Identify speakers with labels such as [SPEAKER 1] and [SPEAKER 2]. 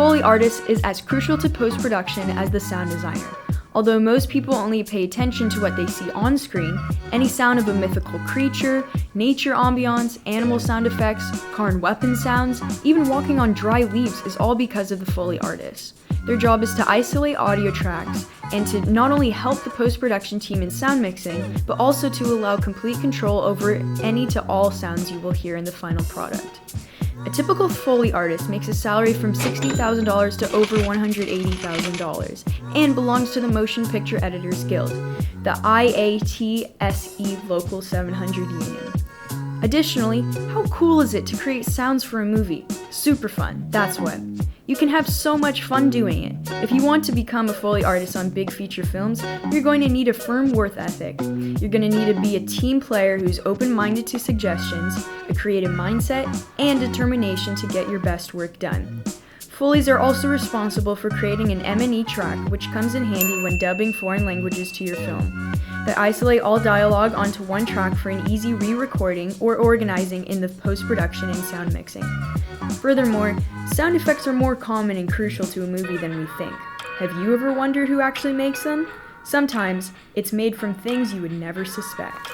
[SPEAKER 1] Foley artist is as crucial to post-production as the sound designer. Although most people only pay attention to what they see on screen, any sound of a mythical creature, nature ambiance, animal sound effects, car and weapon sounds, even walking on dry leaves is all because of the Foley artist. Their job is to isolate audio tracks and to not only help the post-production team in sound mixing, but also to allow complete control over any to all sounds you will hear in the final product. A typical Foley artist makes a salary from $60,000 to over $180,000 and belongs to the Motion Picture Editors Guild, the IATSE Local 700 Union. Additionally, how cool is it to create sounds for a movie? Super fun, that's what. You can have so much fun doing it. If you want to become a Foley artist on big feature films, you're going to need a firm work ethic. You're going to need to be a team player who's open-minded to suggestions, a creative mindset, and determination to get your best work done. Foleys are also responsible for creating an M&E track, which comes in handy when dubbing foreign languages to your film. They isolate all dialogue onto one track for an easy re-recording or organizing in the post-production and sound mixing. Furthermore, sound effects are more common and crucial to a movie than we think. Have you ever wondered who actually makes them? Sometimes, it's made from things you would never suspect.